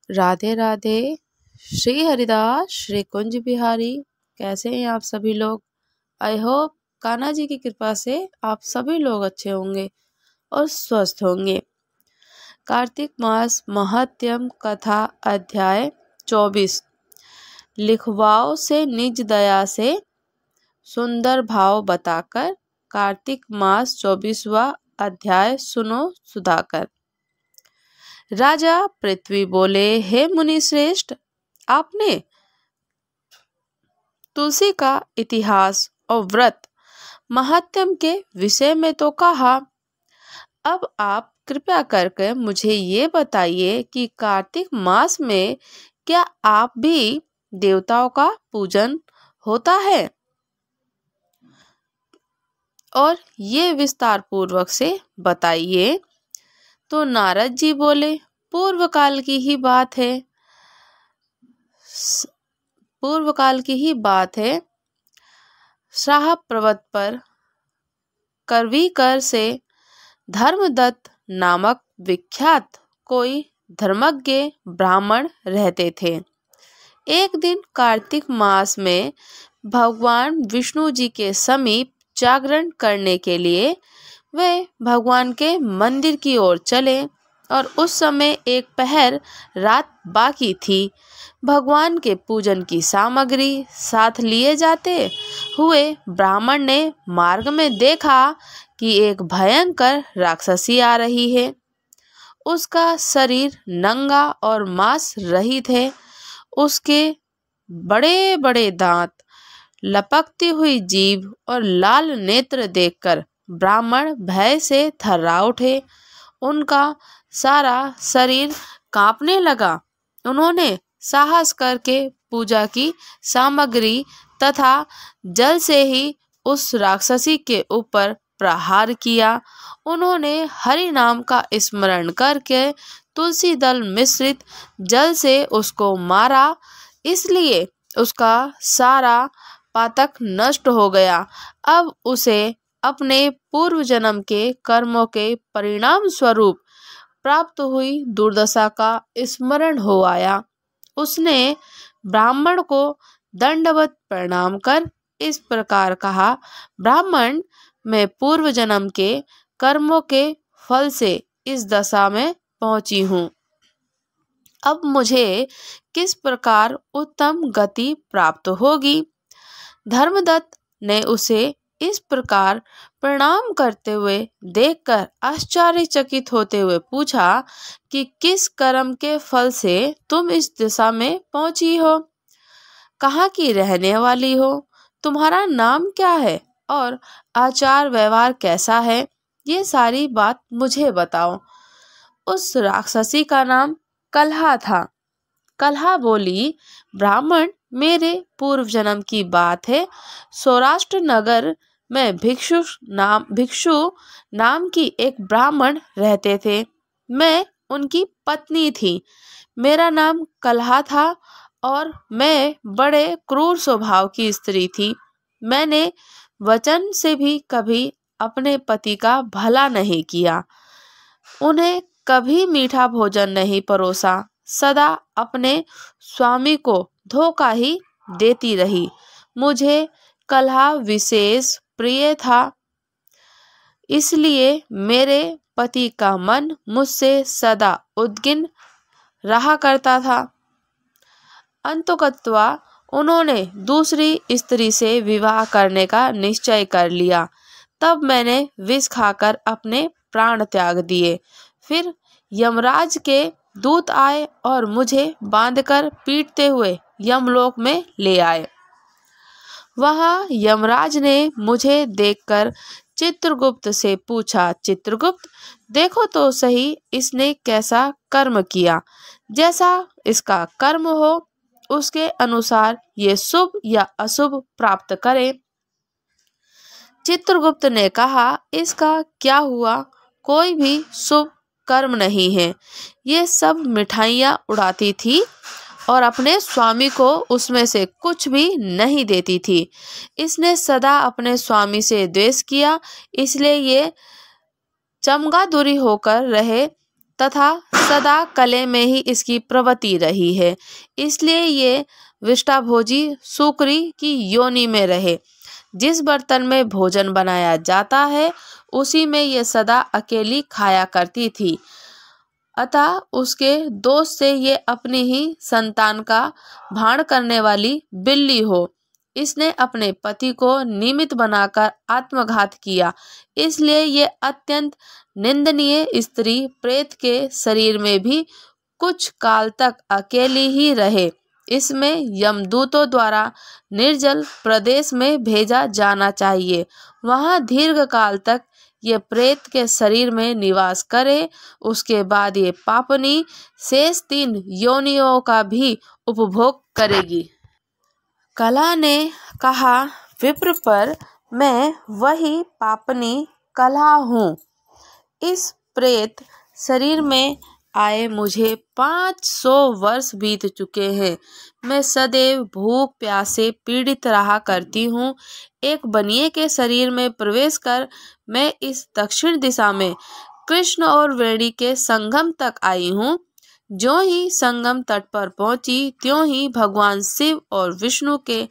राधे राधे। श्री हरिदास श्री कुंज बिहारी। कैसे हैं आप सभी लोग? आई होप कान्हा जी की कृपा से आप सभी लोग अच्छे होंगे और स्वस्थ होंगे। कार्तिक मास महात्म्य कथा अध्याय 24। लिखवाओ से निज दया से सुंदर भाव बताकर। कार्तिक मास 24वां अध्याय सुनो सुधाकर। राजा पृथ्वी बोले, हे मुनि श्रेष्ठ, आपने तुलसी का इतिहास और व्रत महात्म्य के विषय में तो कहा। अब आप कृपया करके मुझे ये बताइए कि कार्तिक मास में क्या आप भी देवताओं का पूजन होता है? और ये विस्तार पूर्वक से बताइए। तो नारद जी बोले, पूर्व काल की ही बात है। पूर्व काल की ही बात है। शाह पर्वत पर करवीकर से धर्मदत्त नामक विख्यात कोई धर्मज्ञ ब्राह्मण रहते थे। एक दिन कार्तिक मास में भगवान विष्णु जी के समीप जागरण करने के लिए वे भगवान के मंदिर की ओर चले और उस समय एक पहर रात बाकी थी। भगवान के पूजन की सामग्री साथ लिए जाते हुए ब्राह्मण ने मार्ग में देखा कि एक भयंकर राक्षसी आ रही है। उसका शरीर नंगा और मांस रहित है। उसके बड़े बड़े दांत, लपकती हुई जीभ और लाल नेत्र देखकर ब्राह्मण भय से थर्रा उठे। उनका सारा शरीर कांपने लगा। उन्होंने साहस करके पूजा की सामग्री तथा जल से ही उस राक्षसी के ऊपर प्रहार किया। उन्होंने हरि नाम का स्मरण करके तुलसी दल मिश्रित जल से उसको मारा। इसलिए उसका सारा पातक नष्ट हो गया। अब उसे अपने पूर्व जन्म के कर्मों के परिणाम स्वरूप प्राप्त हुई दुर्दशा का स्मरण हो आया। उसने ब्राह्मण को दंडवत प्रणाम कर इस प्रकार कहा, ब्राह्मण, मैं पूर्व जन्म के कर्मों के फल से इस दशा में पहुंची हूँ। अब मुझे किस प्रकार उत्तम गति प्राप्त होगी? धर्मदत्त ने उसे इस प्रकार प्रणाम करते हुए देखकर आश्चर्यचकित होते हुए पूछा कि किस कर्म के फल से तुम इस दिशा में पहुंची हो? कहाँ की रहने वाली हो? तुम्हारा नाम क्या है और आचार व्यवहार कैसा है? ये सारी बात मुझे बताओ। उस राक्षसी का नाम कलहा था। कलहा बोली, ब्राह्मण, मेरे पूर्व जन्म की बात है। सौराष्ट्र नगर में भिक्षु नाम की एक ब्राह्मण रहते थे। मैं उनकी पत्नी थी। मेरा नाम कलहा था और मैं बड़े क्रूर स्वभाव की स्त्री थी। मैंने वचन से भी कभी अपने पति का भला नहीं किया। उन्हें कभी मीठा भोजन नहीं परोसा। सदा अपने स्वामी को धोखा ही देती रही। मुझे कलहा विशेष प्रिय था। इसलिए मेरे पति का मन मुझसे सदा उद्विग्न रहा करता था। अंततः उन्होंने दूसरी स्त्री से विवाह करने का निश्चय कर लिया। तब मैंने विष खाकर अपने प्राण त्याग दिए। फिर यमराज के दूत आए और मुझे बांधकर पीटते हुए यमलोक में ले आए। वहां यमराज ने मुझे देखकर चित्रगुप्त से पूछा, चित्रगुप्त, देखो तो सही इसने कैसा कर्म किया। जैसा इसका कर्म हो उसके अनुसार ये शुभ या अशुभ प्राप्त करे। चित्रगुप्त ने कहा, इसका क्या हुआ? कोई भी शुभ कर्म नहीं है। ये सब मिठाइयाँ उड़ाती थी और अपने स्वामी को उसमें से कुछ भी नहीं देती थी। इसने सदा अपने स्वामी से द्वेष किया, इसलिए ये चमगादुरी होकर रहे। तथा सदा कले में ही इसकी प्रवृत्ति रही है। इसलिए ये विष्टाभोजी सूकरी की योनि में रहे। जिस बर्तन में भोजन बनाया जाता है उसी में ये सदा अकेली खाया करती थी। अतः उसके दोष से ये अपनी ही संतान का भाण करने वाली बिल्ली हो। इसने अपने पति को निमित्त बनाकर आत्मघात किया। इसलिए ये अत्यंत निंदनीय स्त्री प्रेत के शरीर में भी कुछ काल तक अकेली ही रहे। इसमें यमदूतों द्वारा निर्जल प्रदेश में भेजा जाना चाहिए। वहाँ दीर्घ काल तक ये प्रेत के शरीर में निवास करे। उसके बाद ये पापनी शेष 3 योनियों का भी उपभोग करेगी। कला ने कहा, विप्र पर मैं वही पापनी कला हूँ। इस प्रेत शरीर में आए मुझे 500 वर्ष बीत चुके हैं। मैं सदैव भूख प्यास से पीड़ित रहा करती हूँ। एक बनिए के शरीर में प्रवेश कर मैं इस दक्षिण दिशा में कृष्ण और वेणी के संगम तक आई हूँ। जो ही संगम तट पर पहुंची त्यों ही भगवान शिव और विष्णु के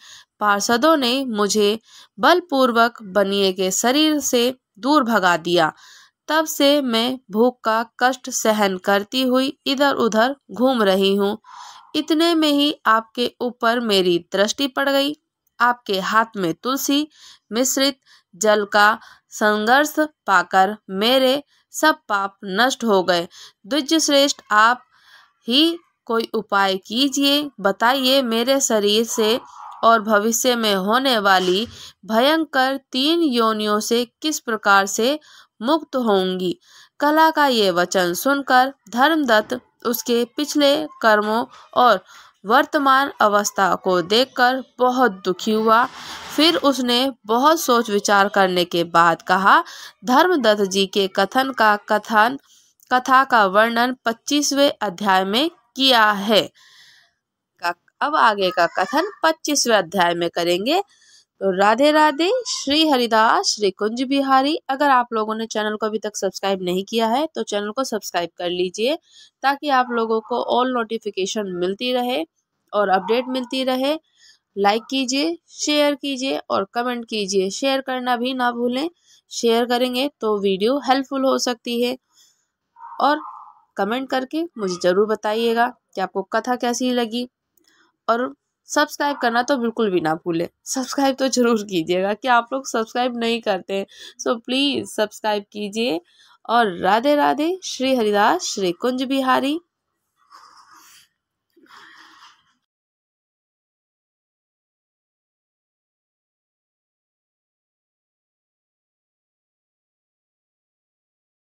पार्षदों ने मुझे बलपूर्वक बनिए के शरीर से दूर भगा दिया। तब से मैं भूख का कष्ट सहन करती हुई इधर उधर घूम रही हूँ। इतने में ही आपके ऊपर मेरी दृष्टि पड़ गई। आपके हाथ में तुलसी मिश्रित जल का संघर्ष पाकर मेरे सब पाप नष्ट हो गए। द्विज श्रेष्ठ, आप ही कोई उपाय कीजिए। बताइए, मेरे शरीर से और भविष्य में होने वाली भयंकर 3 योनियों से किस प्रकार से मुक्त होंगी। कला का ये वचन सुनकर धर्मदत्त उसके पिछले कर्मों और वर्तमान अवस्था को देखकर बहुत दुखी हुआ। फिर उसने बहुत सोच विचार करने के बाद कहा, धर्मदत्त जी के कथा का वर्णन 25वें अध्याय में किया है। अब आगे का कथन 25वें अध्याय में करेंगे। तो राधे राधे, श्री हरिदास, श्री कुंज बिहारी। अगर आप लोगों ने चैनल को अभी तक सब्सक्राइब नहीं किया है तो चैनल को सब्सक्राइब कर लीजिए, ताकि आप लोगों को ऑल नोटिफिकेशन मिलती रहे और अपडेट मिलती रहे। लाइक कीजिए, शेयर कीजिए और कमेंट कीजिए। शेयर करना भी ना भूलें। शेयर करेंगे तो वीडियो हेल्पफुल हो सकती है। और कमेंट करके मुझे ज़रूर बताइएगा कि आपको कथा कैसी लगी। और सब्सक्राइब करना तो बिल्कुल भी ना भूलें। सब्सक्राइब तो जरूर कीजिएगा, कि आप लोग सब्सक्राइब नहीं करते हैं। सो प्लीज़ सब्सक्राइब कीजिए। और राधे राधे, श्री हरिदास, श्री कुंज बिहारी।